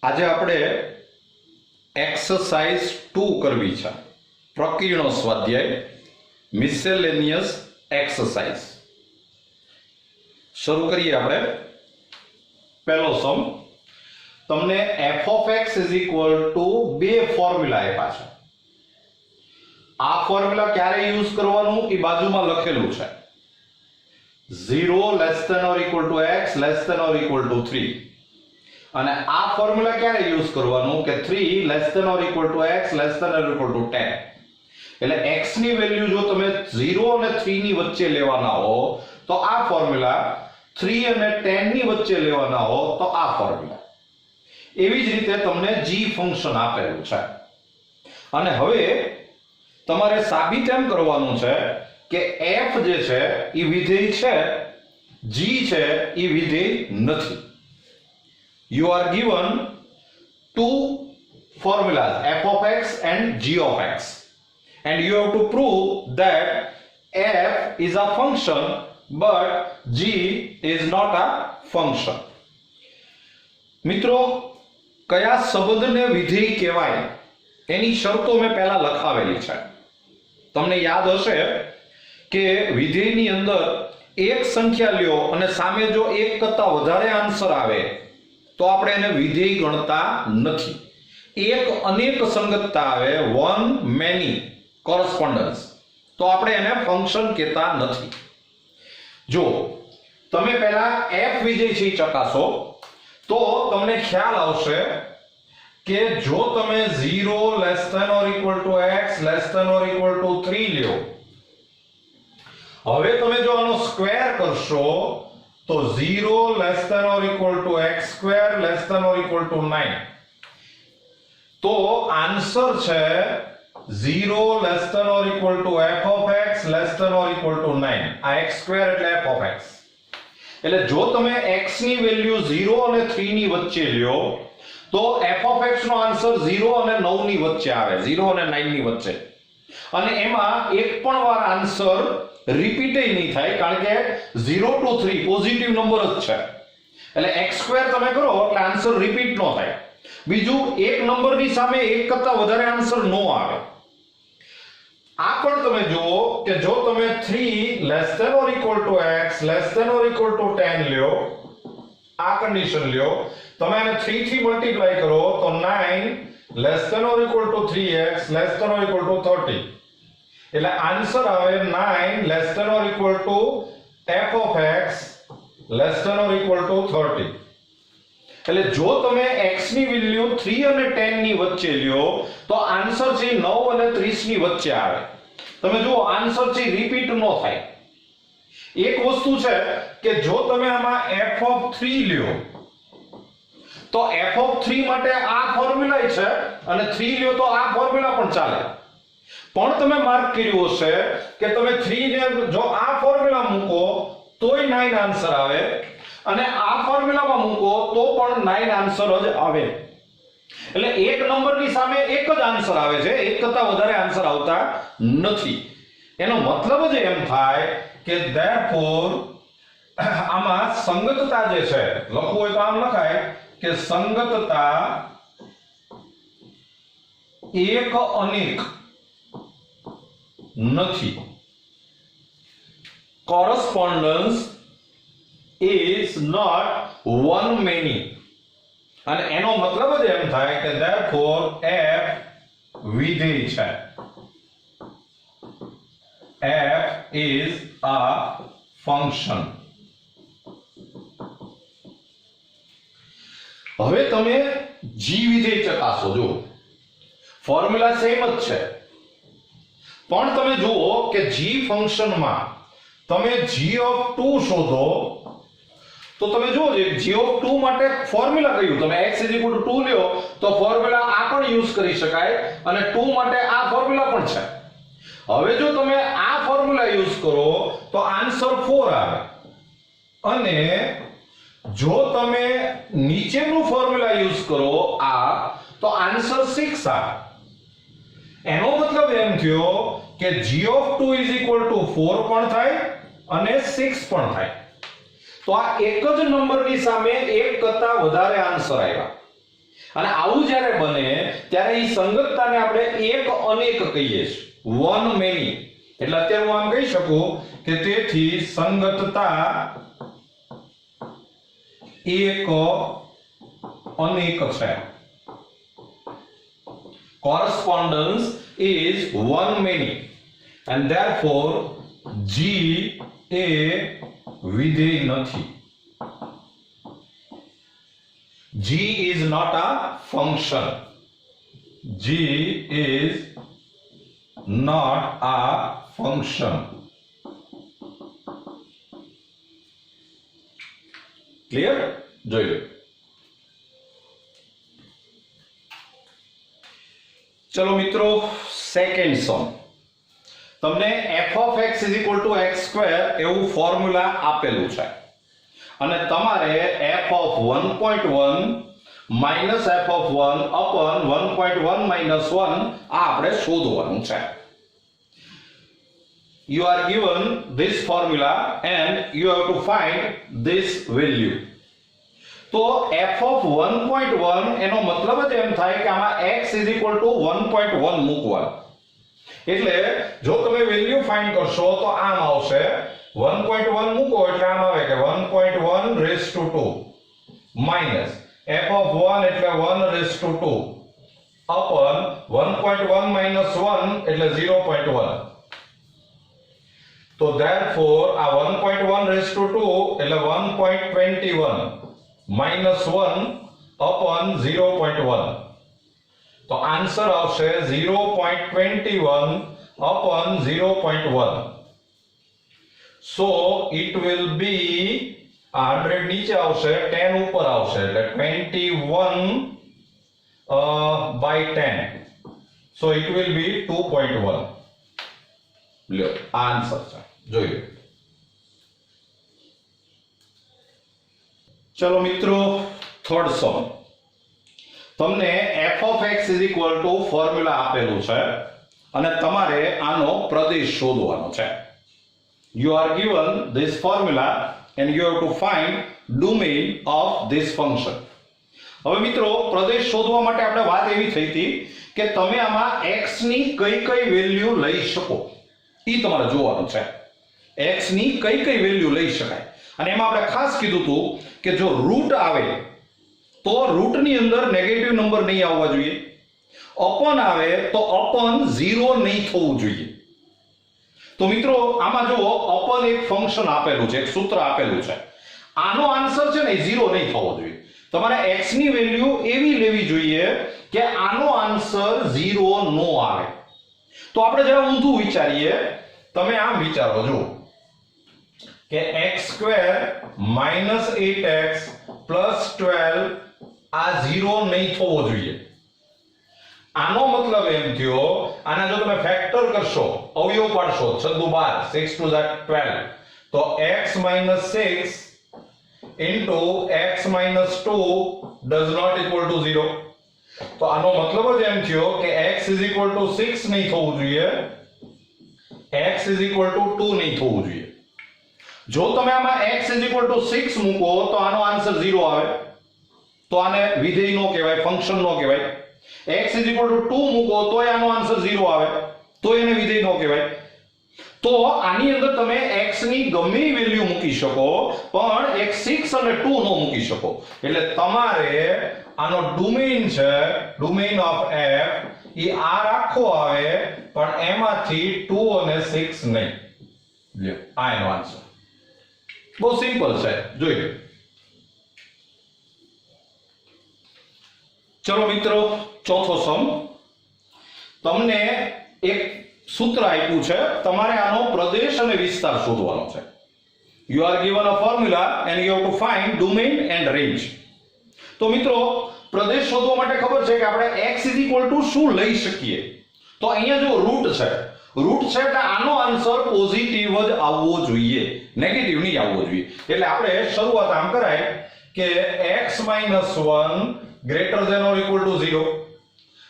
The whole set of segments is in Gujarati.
આજે આપણે એક્સરસાઇઝ 2 કરવી છે. પ્રકીર્ણ સ્વાધ્યાય મિસેલેનિયસ એક્સરસાઇઝ. શરૂ કરીએ આપણે. પહેલો સમ, તમને f of x બે ફોર્મ્યુલા આપ્યા છે. આ ફોર્મ્યુલા ક્યારે યુઝ કરવાનું એ બાજુમાં લખેલું છે. 0 < x < 3. અને આ ફોર્મ્યુલા ક્યારે યુઝ કરવાનું કે 3 < x < 10. એટલે x ની વેલ્યુ જો તમે 0 અને 3 ની વચ્ચે લેવાના હો તો આ ફોર્મ્યુલા, 3 અને 10 ની વચ્ચે લેવાના હો તો આ ફોર્મ્યુલા. એવી જ રીતે તમને g ફંક્શન આપેલું છે. અને હવે તમારે સાબિત એમ કરવાનું છે કે f જે છે એ વિધેય છે, g છે એ વિધેય નથી. You are given two formulas, f of x and g of x, and you have to prove that f is a function but g is not a function. મિત્રો, કયા શબ્દને વિધેય કહેવાય એની શરતો મેં પહેલા લખાવેલી છે. તમને યાદ હશે કે વિધેયની અંદર એક સંખ્યા લ્યો અને સામે જો એક કરતા વધારે આન્સર આવે તો આપણે એને વિધેય ગણતા નથી. એક અનેક સંગતતા આવે, વન મેની કોરસ્પોન્ડન્સ, તો આપણે એને ફંક્શન કહેતા નથી. જો તમે પહેલા f વિધેય છે ચકાસો તો તમને ખ્યાલ આવશે કે જો તમે 0 < x < 3 લ્યો, હવે તમે જો આનો સ્ક્વેર કરશો તો 0 < x² < 9. તો આન્સર છે 0 < f of x < 9. આ x² એટલે f of x. એટલે જો તમે x ની વેલ્યુ 0 અને 3 ની વચ્ચે લ્યો તો f of x નો આન્સર 0 અને 9 ની વચ્ચે આવે, 0 અને 9 ની વચ્ચે. અને એમાં એક પણ વાર આન્સર રિપીટ નહીં થાય, કારણ કે 0 to 3 પોઝિટિવ નંબર જ છે. એટલે x² તમે કરો એટલે આન્સર રિપીટ ન થાય. બીજું, એક નંબરની સામે એક કરતા વધારે આન્સર ન આવે. આ પણ તમે જુઓ કે જો તમે 3 < x < 10 લ્યો, આ કન્ડિશન લ્યો, તમે એને 3 થી મલ્ટીપ્લાય કરો તો 9 < 3x < 30. એટલે આન્સર આવે 9 < f of x < 30. એટલે જો તમે x ની વેલ્યુ 3 અને 10 ની વચ્ચે લ્યો તો આન્સર છે 9 અને 30 ની વચ્ચે આવે. તમે જુઓ આન્સર છે રિપીટ ન થાય. એક વસ્તુ છે કે જો તમે આમાં f of 3 લ્યો તો f of 3 માટે આ ફોર્મ્યુલા છે અને 3 લ્યો તો આ ફોર્મ્યુલા પણ ચાલે. પણ તમે માર્ક કર્યું હશે કે તમે 3 ને જો આ ફોર્મ્યુલા મૂકો તોય 9 આન્સર આવે અને આ ફોર્મ્યુલામાં મૂકો તો પણ 9 આન્સર જ આવે. એટલે એક નંબરની સામે એક જ આન્સર આવે છે, એક કરતા વધારે આન્સર આવતા નથી. એનો મતલબ જ એમ થાય કે therefore આમાં સંગતતા જે છે, લખવું હોય તો આમ લખાય કે સંગતતા એક અનેક નથી. correspondence is not one many. અને એનો મતલબ જ એમ થાય કે therefore f વિધેય છે. f is a function. હવે તમે g વિધેય ચકાસો. જો ફોર્મ્યુલા સેમ જ છે, પણ તમે જુઓ કે g ફંક્શનમાં તમે g of 2 શોધો તો તમે જુઓ g of 2 માટે ફોર્મ્યુલા કયું, તમે x = 2 લ્યો તો ફોર્મ્યુલા આ પણ યુઝ કરી શકાય અને 2 માટે આ ફોર્મ્યુલા પણ છે. હવે જો તમે આ ફોર્મ્યુલા યુઝ કરો તો આન્સર 4 આવે અને જો તમે નીચેનું ફોર્મ્યુલા યુઝ કરો આ તો આન્સર 6 આવે. એનો મતલબ એમ થયો કે g of 2 = 4 પણ થાય અને 6 પણ થાય. તો આ એક જ નંબરની સામે એક કરતા વધારે આન્સર આવ્યા. અને આવું જ્યારે બને ત્યારે એ સંગતતાને આપણે એક અનેક કહીએ છીએ, વન મેની. એટલે અત્યારે હું આમ કહી શકું કે તેથી સંગતતા એક અનેક છે. Correspondence is one many and therefore G એ વિધેય નથી. G is not a function. G is not a function. Clear? જોઈ લો. ચલો મિત્રો, સેકન્ડ સમ. તમને f of x is equal to x2 એવું ફોર્મ્યુલા આપેલું છે અને તમારે f of 1.1 minus f of 1 upon 1.1 minus 1 આ આપણે શોધવાનું છે. You are given this formula and you have to find this value. તો f of 1.1 એનો મતલબ જ એમ થાય કે આમાં x is equal to 1.1 મૂકવાનું. એટલે જો તમે વેલ્યુ ફાઇન્ડ કરશો તો આમ આવશે 1.1 મૂકો એટલે આમ આવે કે 1.1 raised to 2 minus f of 1 એટલે 1 raised to 2 upon 1.1 minus 1 એટલે 0.1. તો therefore આ 1.1 raised to 2 એટલે 1.21 minus 1 upon 0.1. તો આન્સર આવશે 0.21 upon 0.1. So it will be 100 નીચે આવશે 10 ઉપર આવશે એટલે 21 by 10. So it will be 2.1. લ્યો આન્સર છે, જોઈ લો. ચલો મિત્રો, થર્ડ સમ. તમને f of x is equal to formula આપેલું છે અને તમારે આનો પ્રદેશ શોધવાનો છે. You are given this formula and you have to find domain of this function. હવે મિત્રો, પ્રદેશ શોધવા માટે આપણે વાત એવી થઈ હતી કે તમે આમાં x ની કઈ કઈ વેલ્યુ લઈ શકો ઈ તમારે જોવાનું છે. x ની કઈ કઈ વેલ્યુ લઈ શકાય અને એમાં આપણે ખાસ કીધું હતું કે જો રૂટ આવે તો રૂટ ની અંદર નેગેટિવ નંબર નહીં આવવા જોઈએ, અપન આવે તો અપન 0 નહીં થવું જોઈએ. તો મિત્રો આમાં જો અપન એક ફંક્શન આપેલું છે, એક સૂત્ર આપેલું છે, આનો આન્સર છે ને 0 નહીં થવો જોઈએ. તમારે x ની વેલ્યુ એવી લેવી જોઈએ કે આનો આન્સર 0 નો આવે. તો આપણે જરા ઊંધું વિચારીએ. તમે આમ વિચારો જો કે x² - 8x + 12 આ 0 નહીં થવો જોઈએ. આનો મતલબ એમ થયો, આના જો તમે ફેક્ટર કરશો, અવયવ પાડશો, 6 દુ 12, 6 2 12, તો x - 6 into x - 2 does not equal to 0. તો આનો મતલબ જ એમ થયો કે x is equal to 6 નહીં થવું જોઈએ, x is equal to 2 નહીં થવું જોઈએ. જો તમે આમાં x is equal to 6 મૂકો તો આનો આન્સર 0 આવે, તો આને વિધેય નો કહેવાય, ફંક્શન નો કહેવાય. x is equal to 2 મૂકો તોય આનો આન્સર 0 આવે, તો એને વિધેય નો કહેવાય. તો આની અંદર તમે x ની ગમે વેલ્યુ મૂકી શકો પણ x 6 અને 2 નો મૂકી શકો. એટલે તમારે આનો ડોમેઇન છે, ડોમેઇન ઓફ f ઈ આ રાખો આવે પણ એમાંથી 2 અને 6 નહીં. લ્યો આ એનો આન્સર. બહુ સિમ્પલ છે, જોઈ લો. ચલો મિત્રો, ચોથો સમ. તમને એક સૂત્ર આપ્યું છે, તમારે આનો પ્રદેશ અને વિસ્તાર શોધવાનો છે. You are given a formula and you have to find domain and range. તો મિત્રો, પ્રદેશ શોધવા માટે ખબર છે કે આપણે x = શું લઈ શકીએ. તો અહીંયા જો રૂટ છે એટલે આનો આન્સર પોઝિટિવ જ આવવો જોઈએ, નેગેટિવ નહીં આવવો જોઈએ. એટલે આપણે શરૂઆત આમ કરાય કે x - 1 greater than or equal to 0.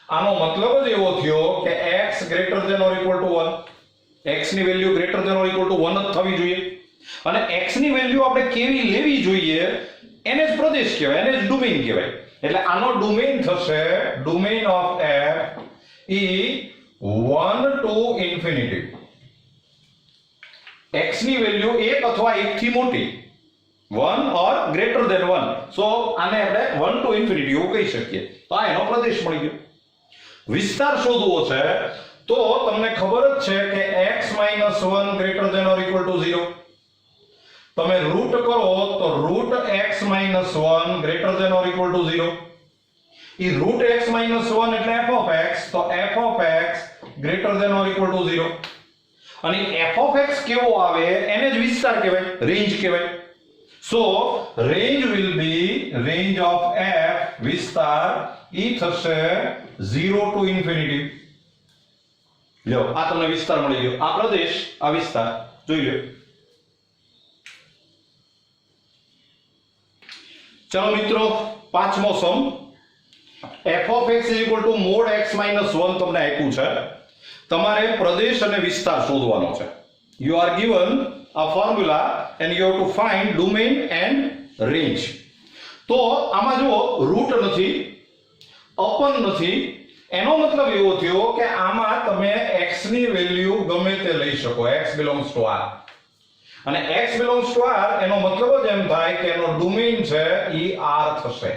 આનો મતલબ જ એવો થયો કે x greater than or equal to 1. x ની value greater than or equal to 1 જ થવી જોઈએ. અને x ની વેલ્યુ આપણે કેવી લેવી જોઈએ એને જ પ્રદેશ કહેવાય, એને જ ડોમેઇન કહેવાય. એટલે આનો ડોમેઇન થશે domain of f E 1 to infinity. x ની વેલ્યુ 1 અથવા 1 થી મોટી, 1 or greater than 1. સો આને આપણે 1 to infinity એવું કહી શકીએ. તો આ એનો પ્રદેશ મળી ગયો. વિસ્તાર શોધવો છે તો તમને ખબર જ છે કે x - 1 greater than or equal to 0. તમે રૂટ કરો તો root x - 1 greater than or equal to 0. ઈ રૂટ x - 1 એટલે f of x, તો f of x greater than or equal to 0. અને f of x કેવો આવે એને જ વિસ્તાર કહેવાય, રેન્જ કહેવાય. So range will be range of f વિસ્તાર ઈ થશે 0 to infinity. લ્યો આ તમને વિસ્તાર મળી ગયો. આ પ્રદેશ, આ વિસ્તાર જોઈ લો. ચલો મિત્રો, પાંચમો સમ f of x is equal to mod x minus 1 તમને આપ્યું છે. તમારે પ્રદેશ અને વિસ્તાર શોધવાનો છે. You are given a formula and you have to find domain and range. તો આમાં જો રૂટ નથી, અપન નથી, એનો મતલબ એવો થયો કે આમાં તમે x ની વેલ્યુ ગમે તે લઈ શકો. x belongs to r. અને x belongs to r એનો મતલબ જ એમ થાય કે એનો ડોમેઇન છે ઈ r થશે.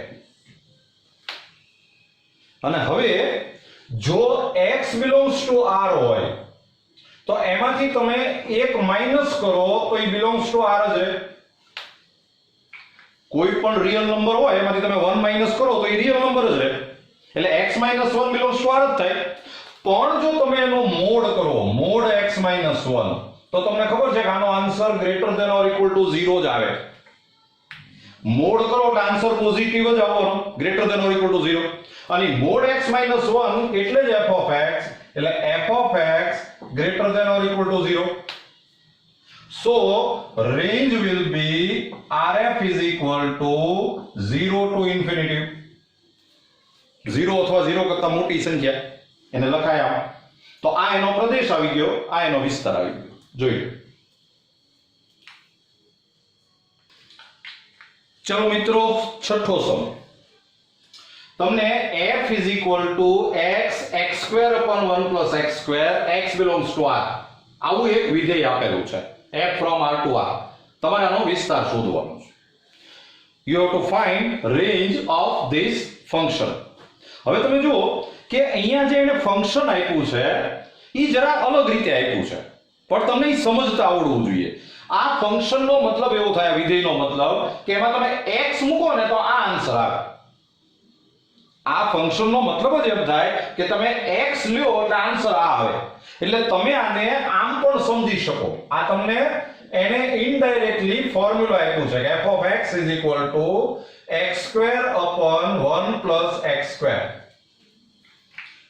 અને હવે જો x belongs to r હોય તો એમાંથી તમે એક માઈનસ કરો તો ઈ belongs to r જ. કોઈ પણ રિયલ નંબર હોય એમાંથી તમે 1 માઈનસ કરો તો ઈ રિયલ નંબર જ રહે. એટલે x - 1 belongs to r જ થાય. પણ જો તમે એનો મોડ કરો, મોડ x - 1, તો તમને ખબર છે કે આનો answer greater than or equal to 0 જ આવે. મોડ કરો એટલે આન્સર પોઝિટિવ જ આવવાનો, greater than or equal to 0. અને મોડ x - 1 એટલે જ f of x, એટલે f of x greater than or equal to 0. So range will be rf is equal to 0 to infinity. 0 અથવા 0 કરતા મોટી સંખ્યા એને લખાય આમ. તો આ એનો પ્રદેશ આવી ગયો, આ એનો વિસ્તાર આવી ગયો. જોઈ લો. ચલો મિત્રો, છઠ્ઠો સમ. તમને f is equal to x square upon 1 plus x square, x belongs to r, આવું એક વિધેય આપેલું છે. f from r to r. તમારે આનો વિસ્તાર શોધવાનો છે. You have to find range of this function. હવે તમે જુઓ કે અહીંયા જે એને ફંક્શન આપ્યું છે ઈ જરા અલગ રીતે આપ્યું છે, પણ તમને ઈ સમજતા આવડવું જોઈએ. આ ફંક્શનનો મતલબ એવો થાય, વિધેયનો મતલબ કે એમાં તમે x મૂકો ને તો આ આન્સર આવે. આ ફંક્શનનો મતલબ જ એમ થાય કે તમે x લ્યો એટલે આન્સર આ આવે. એટલે તમે આને આમ પણ સમજી શકો. આ તમને એને ઇનડાયરેક્ટલી ફોર્મ્યુલા આપ્યું છે કે f of x is equal to x square upon 1 plus x square.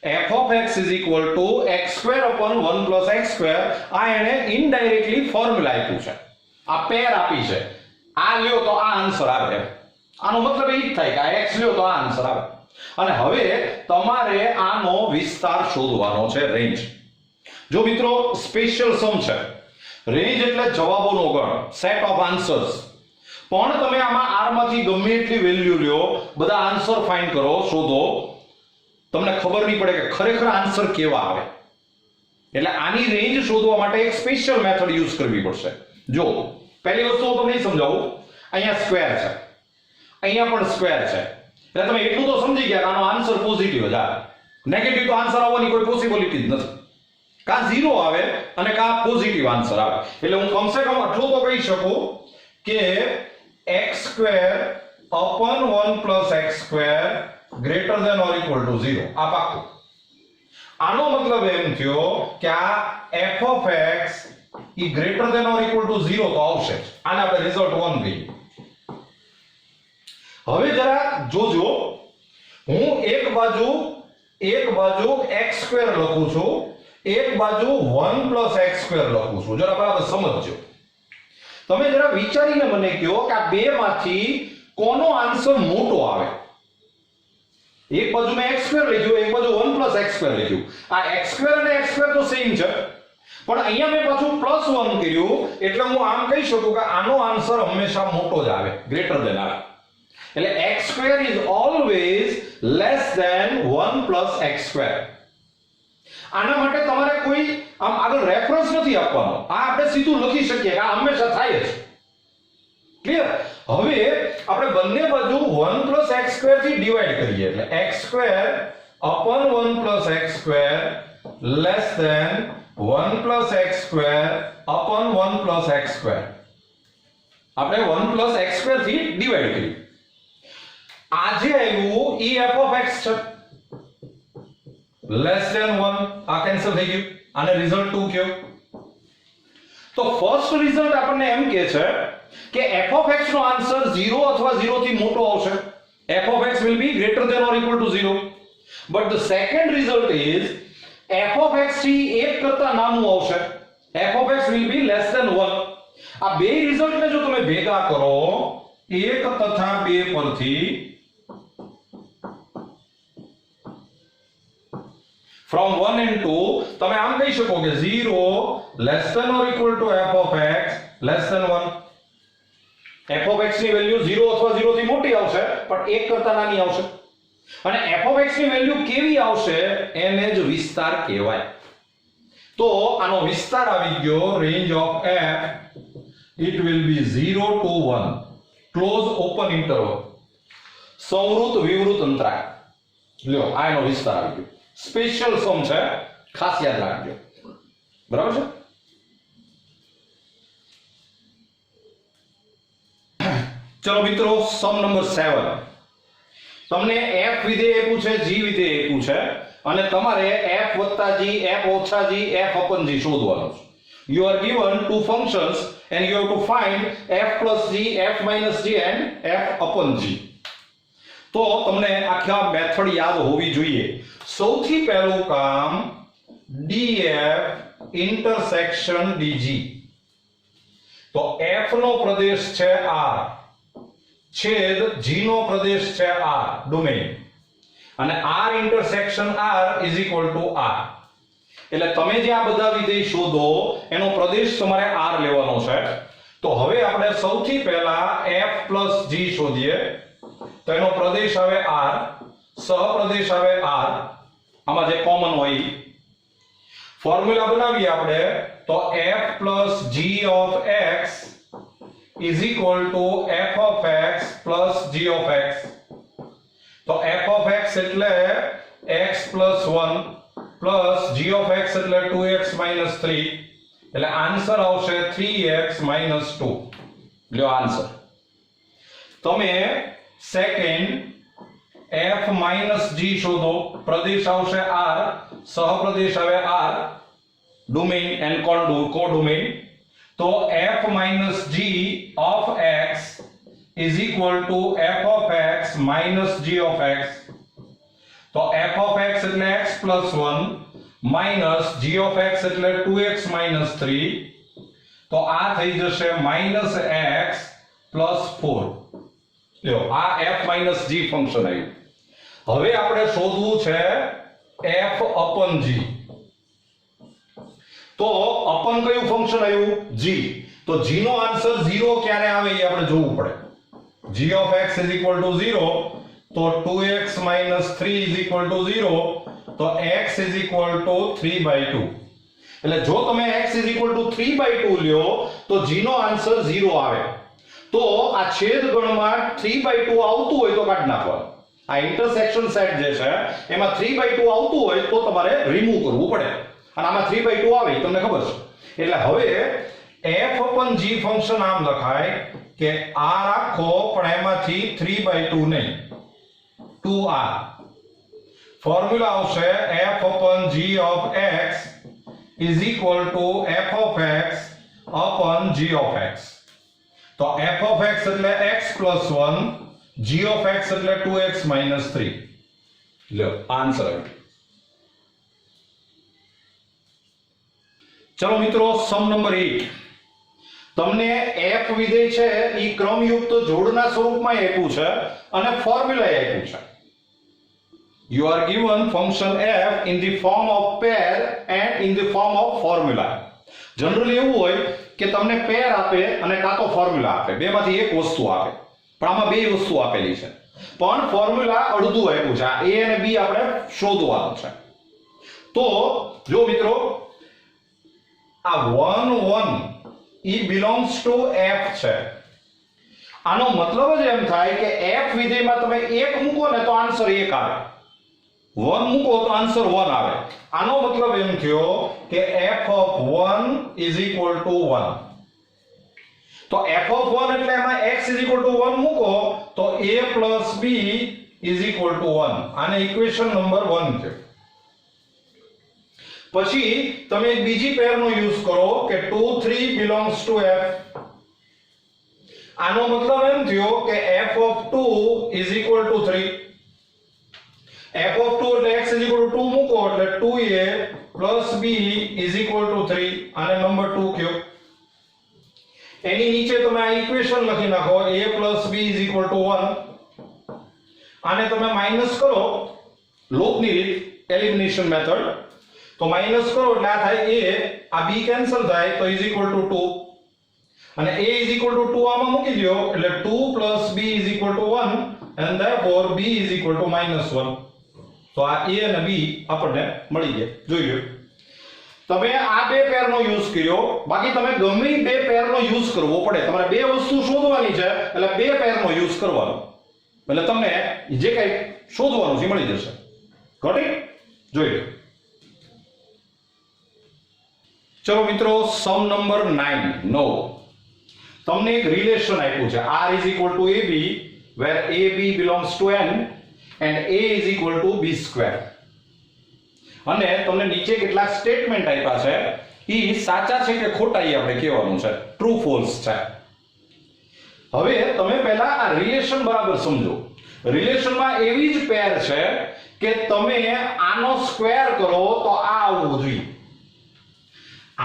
f of x is equal to x square upon 1 plus x square. આ એને ઇનડાયરેક્ટલી ફોર્મ્યુલા આપ્યું છે, આ પેર આપી છે. આ લ્યો તો આ આન્સર આવે. આનો મતલબ એ જ થાય કે આ x લ્યો તો આ આન્સર આવે. અને હવે તમારે આનો વિસ્તાર શોધવાનો છે, રેન્જ. જો મિત્રો સ્પેશિયલ સમ છે, રેન્જ એટલે જવાબોનો ગણ, સેટ ઓફ આન્સર્સ. પણ તમે આમાં r માંથી ગમે એટલી વેલ્યુ લ્યો, બધા આન્સર ફાઇન્ડ કરો, શોધો, તમને ખબર નહીં પડે કે ખરેખર આન્સર કેવા આવે. એટલે આની રેન્જ શોધવા માટે એક સ્પેશિયલ મેથડ યુઝ કરવી પડશે. જો પહેલી વસ્તુ હું તમને સમજાવું. અહીંયા સ્ક્વેર છે, અહીંયા પણ સ્ક્વેર છે. એટલે તમે એટલું તો સમજી ગયા કે આનો આન્સર પોઝિટિવ જ આવે. નેગેટિવ તો આન્સર આવવાની કોઈ પોસિબિલિટી જ નથી. કા 0 આવે અને કા પોઝિટિવ આન્સર આવે. એટલે હું કમસે કમ આટલું તો કહી શકું કે x square upon 1 plus x square greater than or equal to 0. આ પાક્કું. આનો મતલબ એમ થયો કે આ f of x E greater than or equal to 0 તો આવશે. આને આપણે રિઝલ્ટ 1 કહીએ. હવે જરા જોજો, હું એક બાજુ x square લખું છું, એક બાજુ 1 plus x square લખું છું. જરા બરાબર સમજજો. તમે જરા વિચારીને મને કહો કે આ બેમાંથી કોનો આન્સર મોટો આવે. એક બાજુ મેં x square લખ્યું, એક બાજુ 1 plus x square લખ્યું. આ x square અને x square તો સેમ છે, પણ અહીંયા મેં પાછું +1 કર્યું. એટલે હું આમ કહી શકું કે આનો આન્સર હંમેશા મોટો જ આવે, ગ્રેટર ધેન આવે. એટલે x² is always less than 1 plus x². આના માટે તમારે કોઈ આમ આગળ રેફરન્સ નથી આપવાનો, આ આપણે સીધું લખી શકીએ કે આ હંમેશા થાય જ. ક્લિયર? હવે આપણે બંને બાજુ 1 plus x² થી ડિવાઈડ કરીએ એટલે x² upon 1 plus x² less than 1 plus x² upon 1 plus x². આપણે 1 plus x² થી ડિવાઈડ કરીએ. આ જે આવ્યું એ f of x છે less than 1, આ કેન્સલ થઈ ગયું, આને રિઝલ્ટ 2 કયો. તો ફર્સ્ટ રિઝલ્ટ આપણને એમ કહે છે કે f of x નો આન્સર 0 અથવા 0 થી મોટો આવશે. f of x will be greater than or equal to 0. But the second result is f of x થી 1 કરતા નાનું આવશે. f of x will be less than 1. આ બે રિઝલ્ટને જો તમે ભેગા કરો 1 તથા 2 પરથી from 1 and 2 તમે આમ કહી શકો કે 0 less than or equal to f of x less than 1. f of x ની વેલ્યુ 0 અથવા 0 થી મોટી આવશે પણ 1 કરતા નાની આવશે. અને f of x ની વેલ્યુ કેવી આવશે એને જ વિસ્તાર કહેવાય. તો આનો વિસ્તાર આવી ગયો range of f it will be 0 to 1 close open interval સંવૃત વિવૃત અંતરાલ. લ્યો આ એનો વિસ્તાર આવી ગયો. સ્પેશિયલ સમ છે, ખાસ યાદ રાખજો. બરાબર છે? ચલો મિત્રો, સમ નંબર 7. તમને f વિધેય આપ્યું છે, g વિધેય આપ્યું છે અને તમારે f + g, f - g, f upon g શોધવાનું છે. You are given two functions and you have to find f plus g, f minus g and f upon g. તો તમને આખા મેથડ યાદ હોવી જોઈએ. સૌથી પહેલું કામ df ઇન્ટરસેક્શન dg. તો f નો પ્રદેશ છે r, છેદ g નો પ્રદેશ છે r, ડોમેઇન, અને r intersection r is equal to r. એટલે તમે જે આ બધા વિધેય શોધો એનો પ્રદેશ તમારે r લેવાનો છે. તો હવે આપણે સૌથી પહેલા f plus g શોધીએ. તો એનો પ્રદેશ આવે r, સહપ્રદેશ આવે r, આમાં જે કોમન હોય ફોર્મ્યુલા બનાવીએ આપણે. તો f plus g of x is equal to f of x plus g of x. તો f of x એટલે x plus 1 plus g of x એટલે 2x minus 3. એટલે આન્સર આવશે 3x minus 2. લ્યો આન્સર. તમે સેકન્ડ f minus g શોધો. પ્રદેશ આવશે r, સહપ્રદેશ આવે r, ડોમેઇન એન્ડ કોડોમેઇન. તો f minus g of x is equal to f of x minus g of x. તો f of x એટલે x plus 1 minus g of x એટલે 2x minus 3. તો આ થઈ જશે minus x plus 4. લ્યો આ f minus g ફંક્શન આવ્યું. હવે આપણે શોધવું છે f upon g. તો upon કયું ફંક્શન આવ્યું? g. તો g નો આન્સર 0 ક્યારે આવે એ આપણે જોવું પડે. g of x is equal to 0. તો 2x minus 3 is equal to 0. તો x is equal to 3/2. એટલે જો તમે x is equal to 3/2 લ્યો તો g નો આન્સર 0 આવે. તો આ છેદ ગણમાં 3/2 આવતું હોય તો કાઢી નાખવાનું. આ ઇન્ટરસેક્શન સેટ જે છે એમાં 3/2 આવતું હોય તો તમારે રિમૂવ કરવું પડે. અને આમાં 3/2 આવે તમને ખબર છે. એટલે હવે f upon g ફંક્શન આમ લખાય કે r આખો પણ એમાંથી 3/2 નહીં, 2r. ફોર્મ્યુલા આવશે f upon g of x is equal to f of x upon g of x. તો f of x એટલે x plus 1, g of x એટલે 2x minus 3. લો આન્સર આવ્યો. ચલો મિત્રો, સમ નંબર 8. તમને f વિધેય છે ઈ ક્રમયુક્ત જોડના સ્વરૂપમાં આપ્યું છે અને ફોર્મ્યુલા આપ્યું છે. You are given function f in the form of pair and in the form of formula. Generally એવું હોય કે તમને પેર આપે અને કાં તો ફોર્મ્યુલા આપે, બેમાંથી એક વસ્તુ આપે. પણ આમાં બે વસ્તુ આપેલી છે, પણ ફોર્મ્યુલા અડધું આપ્યું છે. આ a અને b આપણે શોધવાનું છે. તો જો મિત્રો આ 1 1 ઈ બિલોંગ્સ ટુ f છે. આનો મતલબ જ એમ થાય કે f વિધેયમાં તમે 1 મૂકો ને તો આન્સર 1 આવે, 1 મૂકો તો આન્સર 1 આવે. આનો મતલબ એમ થયો કે f of 1 is equal to 1. તો f of 1 એટલે એમાં x is equal to 1 મૂકો તો a plus b is equal to 1. આને ઇક્વેશન નંબર 1 છે. પછી તમે એક બીજી પેરનો યુઝ કરો કે 2 3 belongs to f. આનો મતલબ એમ થયો કે f of 2 is equal to 3. f of 2 એટલે x is equal to 2 મૂકો એટલે 2a plus b is equal to 3. આને નંબર 2 કયો. એની નીચે તમે આ ઇક્વેશન લખી નાખો a plus b is equal to 1. આને તમે માઈનસ કરો લોપની રીત, એલિમિનેશન મેથડ. તો માઈનસ કરો એટલે આ થાય a, આ b કેન્સલ થાય તો is equal to 2 અને a is equal to 2 આમાં મૂકી દો એટલે 2 plus b is equal to 1 and therefore b is equal to -1. તો આ a અને b આપણને મળી ગયા. જોઈ લો તમે આ બે પેરનો યુઝ કર્યો, બાકી તમે ગમે બે પેરનો યુઝ કરવો પડે. તમારે બે વસ્તુ શોધવાની છે એટલે બે પેરનો યુઝ કરવાનો, એટલે તમને જે કંઈ શોધવાનું છે મળી જશે. Got it? જોઈ લો. ચલો મિત્રો, સમ નંબર 9. તમને એક રિલેશન આપ્યું છે r is equal to ab where ab belongs to n and a is equal to b square. અને તમને નીચે કેટલાક સ્ટેટમેન્ટ આપ્યા છે, ઈ સાચા છે કે ખોટા એ આપણે કહેવાનું છે, ટ્રુ ફોલ્સ છે. હવે તમે પહેલા આ રિલેશન બરાબર સમજો. રિલેશનમાં એવી જ પેર છે કે તમે આનો સ્ક્વેર કરો તો આ આવવું જોઈએ,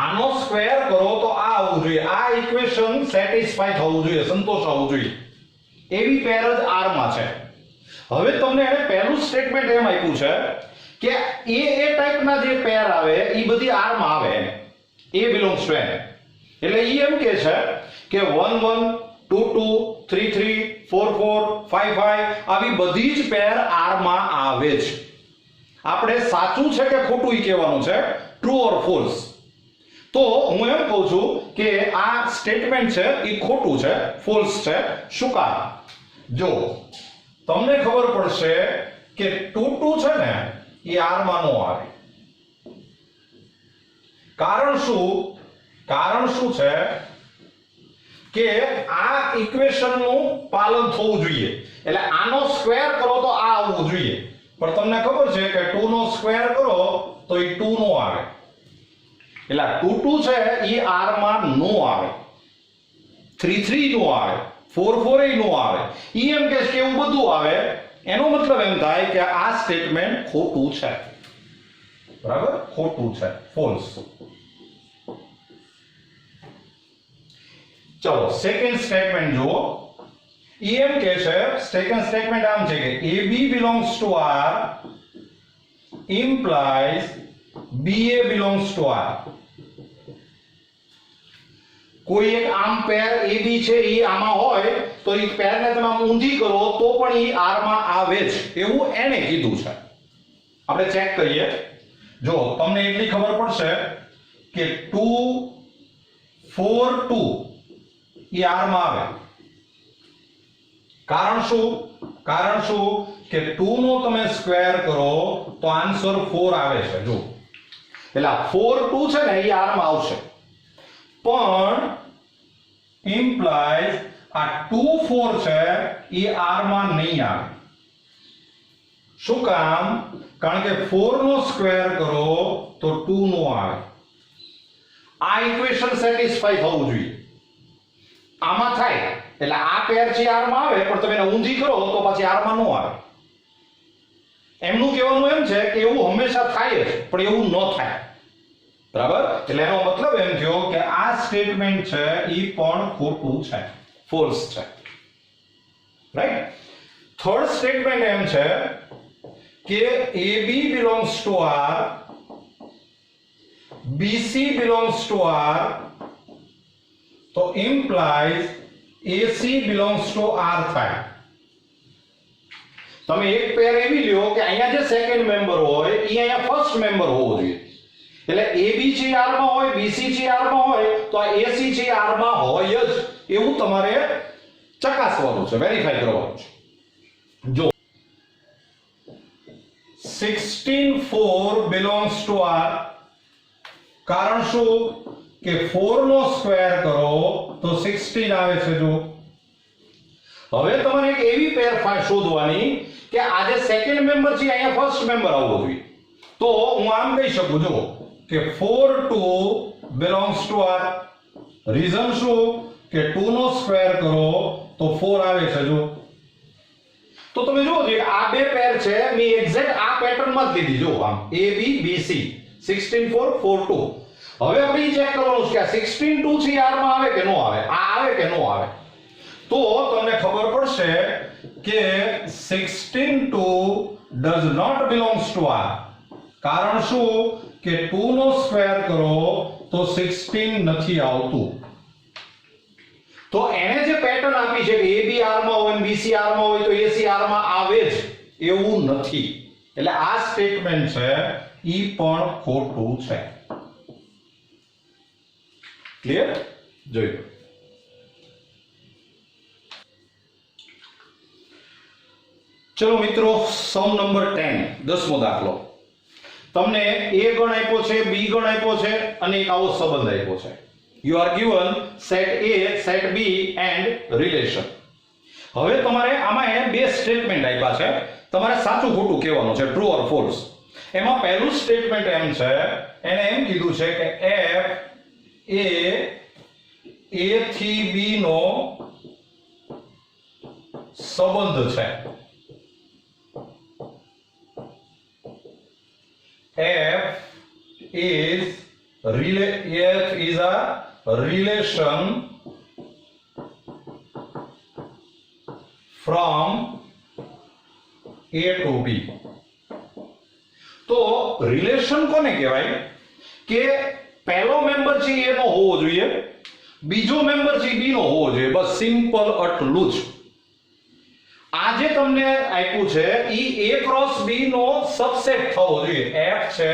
આનો સ્ક્વેર કરો તો આ આવવું જોઈએ. આ ઇક્વેશન સેટિસ્ફાય થવું જોઈએ, સંતોષ આવવું જોઈએ. એવી પેર જ r માં છે. હવે તમને એને પહેલું સ્ટેટમેન્ટ એમ આપ્યું છે કે એ ટાઈપના જે પેર આવે એ બધી r માં આવે, a belongs to n. એટલે ઈ એમ કહે છે કે 1 1 2 2 3 3 4 4 5 5 આવી બધી જ પેર r માં આવે છે. આપણે સાચું છે કે ખોટું ઈ કહેવાનું છે, ટ્રુ ઓર ફોલ્સ. તો હું એમ કહું છું કે આ સ્ટેટમેન્ટ છે એ ખોટું છે, ફોલ્સ છે. શું કારણ? જો તમને ખબર પડશે કે 2 2 છે ને એ r માં નો આવે. કારણ શું? કારણ શું છે કે આ ઇક્વેશનનું પાલન થવું જોઈએ. એટલે આનો સ્ક્વેર કરો તો આ આવવું જોઈએ, પણ તમને ખબર છે કે 2 નો સ્ક્વેર કરો તો એ 2 નો આવે. એટલે 2 2 છે એ r માં નો આવે, 3 3 નો આવે, 4 4 એ નો આવે. ઈ એમ કહે કે એવું બધું આવે. એનો મતલબ એમ થાય કે આ સ્ટેટમેન્ટ ખોટું છે. બરાબર? ખોટું છે, ફોલ્સ. ચલો સેકન્ડ સ્ટેટમેન્ટ જુઓ. ઈ એમ કહે છે, સેકન્ડ સ્ટેટમેન્ટ આમ છે કે ab belongs to r implies ba belongs to r. કોઈ એક આમ પેર ab છે એ આમાં હોય તો એ પેરને તમે આમ ઊંધી કરો તો પણ એ r માં આવે જ, એવું એને કીધું છે. આપણે ચેક કરીએ. જો તમને એટલી ખબર પડશે કે 2 4 2 એ r માં આવે. કારણ શું કે 2 નો તમે સ્ક્વેર કરો તો આન્સર 4 આવે છે. જો એટલે 4 2 છે ને એ r માં આવશે, પણ implies આ 2 4 છે એ r માં નહીં આવે. શું કામ? કારણ કે 4 નો સ્ક્વેર કરો તો 2 નો આવે. આ ઇક્વેશન સેટિસ્ફાય થવું જોઈએ. આમાં થાય એટલે આ પેર છે r માં આવે, પણ તમે એને ઊંધી કરો તો પછી r માં નો આવે. એમનું કહેવાનું એમ છે કે એવું હંમેશા થાય જ, પણ એવું ન થાય. બરાબર? એટલે એનો મતલબ એમ થયો કે આ સ્ટેટમેન્ટ છે ઈ પણ ખોટું છે, ફોલ્સ છે. રાઈટ? થર્ડ સ્ટેટમેન્ટ એમ છે કે AB belongs to R, BC belongs to R, તો implies AC belongs to R થાય. તમે એક પેર એવી લ્યો કે અહીંયા જે સેકન્ડ મેમ્બર હોય એ અહીંયા ફર્સ્ટ મેમ્બર હોવો જોઈએ. એટલે AB છે R માં હોય, BC છે R માં હોય, તો આ AC છે R માં હોય જ એવું તમારે ચકાસવાનું છે, વેરીફાઈ કરવાનું છે. જો 16 4 belongs to R. કારણ શું કે 4 નો સ્ક્વેર કરો તો 16 આવે છે. જો હવે તમારે એક એવી પેર શોધવાની કે આ જે સેકન્ડ મેમ્બર છે અહીંયા ફર્સ્ટ મેમ્બર આવવો જોઈએ. તો હું આમ કહી શકું જો કે 4 2 belongs to R. રીઝન શું કે 2 નો સ્ક્વેર કરો તો 4 આવે છે. જો તો તમે જુઓ કે આ બે પેર છે મેં એક્ઝેક્ટ આ પેટર્નમાં જ લીધી. જો આમ AB BC 16 4 4 2. હવે આપણે ચેક કરવાનું છે કે આ 16 2 છે R માં આવે કે નો આવે, આ આવે કે નો આવે. તો તમને ખબર પડશે કે 16 2 does not belongs to R. કારણ શું કે 2 નો સ્ક્વેર કરો તો 16 નથી આવતું. તો એને જે પેટર્ન આપી છે કે AB R માં હોય અને BC R માં હોય તો AC R માં આવે જ એવું નથી. એટલે આ સ્ટેટમેન્ટ છે ઈ પણ ખોટું છે. ક્લિયર? જોઈ ચલો મિત્રો, સમ નંબર 10 10મો દાખલો. તમને A ગણ આપ્યો છે, B ગણ આપ્યો છે અને એક આવો સંબંધ આપ્યો છે. You are given set A, set B and relation. હવે તમારે આમાં એને બે સ્ટેટમેન્ટ આપ્યા છે, તમારે સાચું ખોટું કહેવાનું છે, ટ્રુ ઓર ફોલ્સ. એમાં પહેલું સ્ટેટમેન્ટ એમ છે, એને એમ કીધું છે કે f એ A થી B નો સંબંધ છે. F is a relation from A to B. તો રિલેશન કોને કહેવાય કે પહેલો મેમ્બર છે એ નો હોવો જોઈએ, બીજો મેમ્બર છે બી નો હોવો જોઈએ. બસ સિમ્પલ આટલું જ. આ જે તમને આપ્યું છે ઈ A ક્રોસ B નો સબસેટ થવો જોઈએ. F છે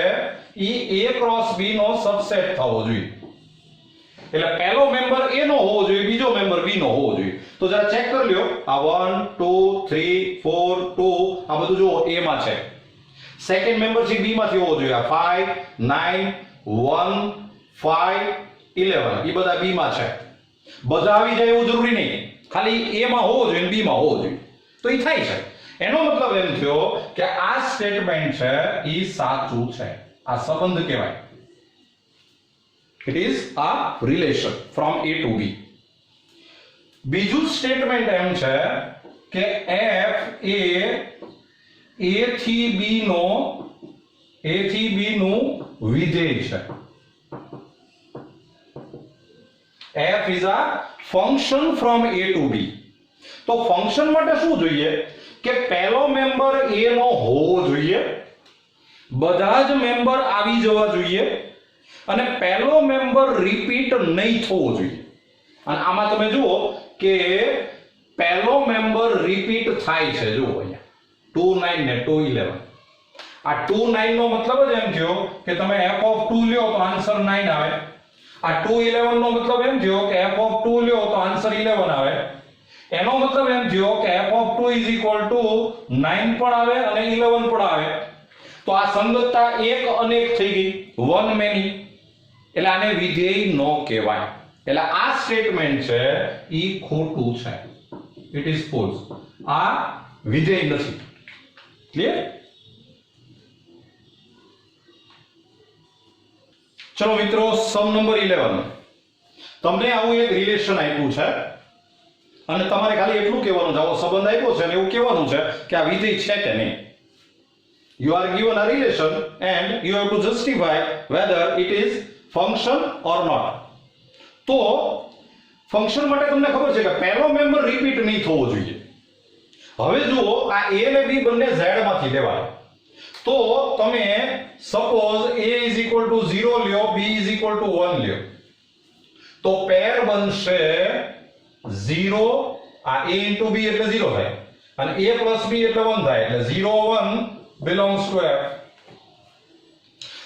ઈ A ક્રોસ B નો સબસેટ થવો જોઈએ. એટલે પહેલો મેમ્બર A નો હોવો જોઈએ, બીજો મેમ્બર B નો હોવો જોઈએ. તો જરા ચેક કરી લ્યો, આ 1 2 3 4 2 આ બધું જો A માં છે. સેકન્ડ મેમ્બર છે B માંથી હોવો જોઈએ. આ 5 9 1 5 11 એ બધા B માં છે. બધા આવી જાય એવું જરૂરી નહીં, ખાલી A માં હોવો જોઈએ અને B માં હોવો જોઈએ. તો એ થાય છે. એનો મતલબ એમ થયો કે આ સ્ટેટમેન્ટ છે ઈ સાચું છે. આ સંબંધ કહેવાય. It is a relation from A to B. બીજું સ્ટેટમેન્ટ એમ છે કે F એ A થી B નું વિધેય છે. F is a function from A to B. તો ફંક્શન માટે શું જોઈએ કે પહેલો મેમ્બર A નો હોવો જોઈએ, બધા જ મેમ્બર આવી જવા જોઈએ અને પહેલો મેમ્બર રિપીટ નહીં થવો જોઈએ. અને આમાં તમે જુઓ કે પહેલો મેમ્બર રિપીટ થાય છે. જુઓ અહીંયા 2 9 ને 2 11. આ 2 9 નો મતલબ જ એમ થયો કે તમે f(2) લ્યો તો આન્સર 9 આવે. આ 2 11 નો મતલબ એમ થયો કે f(2) લ્યો તો આન્સર 11 આવે. એનો મતલબ એમ થયો કે f(2) = 9 પણ આવે અને 11 પણ આવે. તો આ સંગતતા એક અનેક થઈ ગઈ, વન મેની. એટલે આને વિધેય ન કહેવાય. એટલે આ સ્ટેટમેન્ટ છે ઈ ખોટું છે. It is false. આ વિધેય નથી. ક્લિયર? ચલો મિત્રો, સમ નંબર 11. તમને આવું એક રિલેશન આપ્યું છે અને તમારે ખાલી એટલું કહેવાનું છે, આવો સંબંધ આપ્યો છે અને એવું કહેવાનું છે કે આ વિધેય છે કે નહીં. You are given a relation and you have to justify whether it is function or not. તો ફંક્શન માટે તમને ખબર છે કે પહેલો મેમ્બર રિપીટ નહીં થવો જોઈએ. હવે જુઓ, આ A અને B બંને Z માંથી લેવાય. તો તમે સપોઝ A = 0 લ્યો, B = 1 લ્યો, તો પેર બનશે 0 આ a into b એટલે 0 થાય અને a plus b એટલે 1 થાય એટલે 0 1 belongs to f.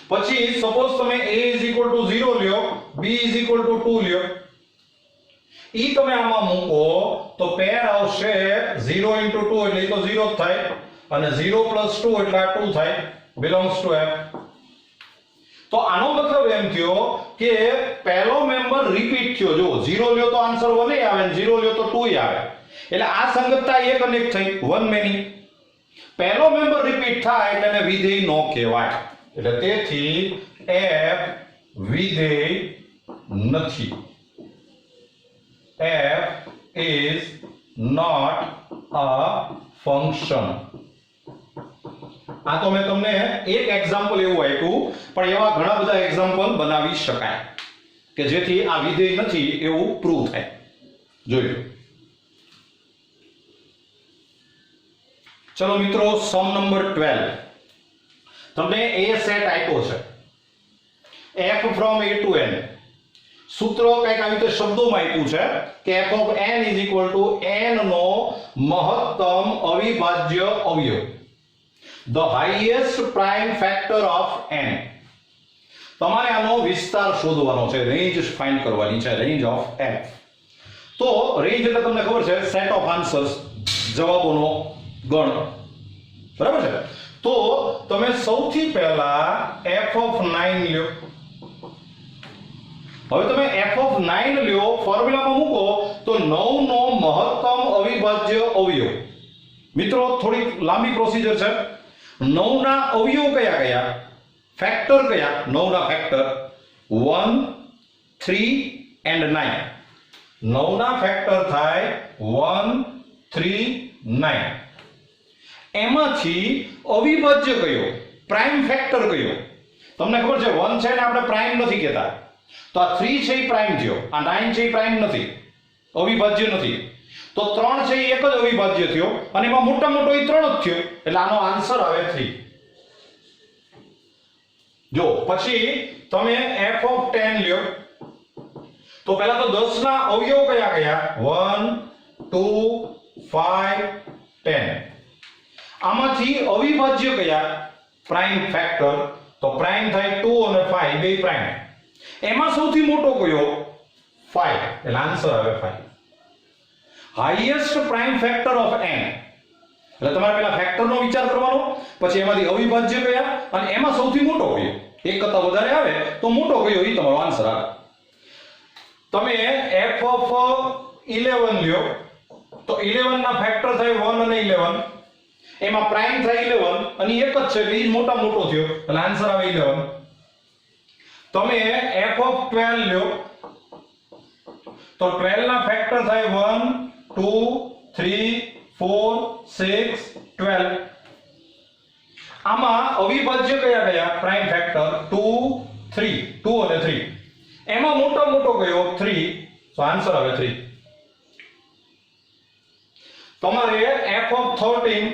પછી સપોઝ તમે a is equal to 0 લ્યો, b is equal to 2 લ્યો, ઈ તમે આમાં મૂકો તો પેર આવશે 0 into 2 એટલે ઈ તો 0 જ થાય અને 0 plus 2 એટલે આ 2 થાય, belongs to f. તો આનો મતલબ એમ થયો કે પહેલો મેમ્બર રિપીટ થયો. જો 0 લ્યો તો આન્સર 1 આવે અને 0 લ્યો તો 2 આવે એટલે આ સંગતતા એક અને એક થઈ, વન મેની. પહેલો મેમ્બર રિપીટ થાય એટલે એને વિધેય નો કહેવાય એટલે તેથી f વિધેય નથી. f is not a function. આ તો મેં તમને એક એક્ઝામ્પલ એવું આપ્યું પણ એવા ઘણા બધા એક્ઝામ્પલ બનાવી શકાય કે જેથી આ વિધેય નથી એવું પ્રૂવ થાય. જોઈ લો. ચલો મિત્રો, સમ નંબર 12. તમને a સેટ આપ્યો છે f from a to n. સૂત્ર કંઈક આવી રીતે શબ્દોમાં આપ્યું છે કે f of n is equal to n નો મહત્તમ અવિભાજ્ય અવયવ, the highest prime factor of n. તમારે આનો વિસ્તાર શોધવાનો છે, રેન્જ ફાઇન્ડ કરવાની છે, રેન્જ ઓફ f. તો રેન્જ એટલે તમને ખબર છે સેટ ઓફ આન્સર્સ, જવાબોનો ગણ, બરાબર છે. તો તમે સૌથી પહેલા f of 9 લ્યો. હવે તમે f of 9 લ્યો, ફોર્મ્યુલામાં મૂકો તો 9 નો મહત્તમ અવિભાજ્ય અવયવ. મિત્રો થોડી લાંબી પ્રોસિજર છે. 9 ના અવયવ કયા કયા, ફેક્ટર કયા, 9 ના ફેક્ટર 1 3 and 9. 9 ના ફેક્ટર થાય 1 3 9. એમાંથી અવિભાજ્ય કયો, પ્રાઇમ ફેક્ટર કયો? તમને ખબર છે 1 છે ને આપણે પ્રાઇમ નથી કહેતા, તો આ 3 છે એ પ્રાઇમ થયો, આ 9 છે એ પ્રાઇમ નથી, અવિભાજ્ય નથી. તો 3 છે એ એક જ અવિભાજ્ય થયો અને એમાં મોટા મોટો એ 3 જ થયો એટલે આનો આન્સર આવે 3. જો પછી તમે f of 10 લ્યો તો પહેલા તો 10 ના અવયવ કયા કયા, 1 2 5 10. આમાંથી અવિભાજ્ય કયા, પ્રાઇમ ફેક્ટર. તો પ્રાઇમ થાય 2 અને 5 બે પ્રાઇમ. એમાં સૌથી મોટો કયો, 5 એટલે આન્સર આવે 5. Highest prime factor of n એટલે તમારે પહેલા ફેક્ટરનો વિચાર કરવાનો, પછી એમાંથી અવિભાજ્ય કયા અને એમાં સૌથી મોટો કયો, એક કરતા વધારે આવે તો મોટો કયો એ તમારો આન્સર આવે. તમે f of 11 લ્યો તો 11 ના ફેક્ટર થાય 1 અને 11, એમાં પ્રાઇમ થાય 11 અને એક જ છે એટલે ઈ મોટા મોટો થયો એટલે આન્સર આવે 11. તમે f of 12 લ્યો તો 12 ના ફેક્ટર થાય 1 2 3 4 6 12. આમાં અવિભાજ્ય કયા કયા, પ્રાઇમ ફેક્ટર 2 3, 2 અને 3. એમાં મોટો મોટો કયો, 3, તો આન્સર આવે 3. તમારે f of 13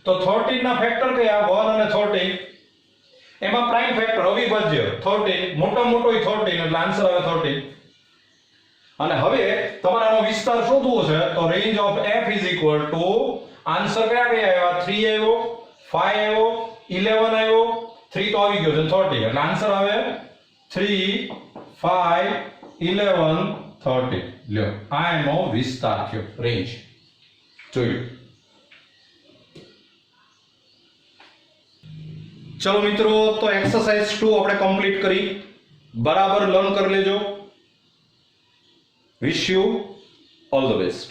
તો 13 ના ફેક્ટર કયા, 1 અને 13. એમાં પ્રાઇમ ફેક્ટર અવિભાજ્ય 13, મોટો મોટો 13 એટલે આન્સર આવે 13. અને હવે તમારે આનો વિસ્તાર શોધવો છે તો range of f is equal to answer કયા કયા આવ્યા, 3 આવ્યો, 5 આવ્યો, 11 આવ્યો, 3 તો આવી ગયો છે 30 એટલે આન્સર આવે 3 5 11 30. લ્યો આ એનો વિસ્તાર થયો, રેન્જ. જોયું. ચલો મિત્રો, તો એક્સરસાઇઝ 2 આપણે કમ્પ્લીટ કરી, બરાબર લર્ન કરી લેજો. Wish you all the best.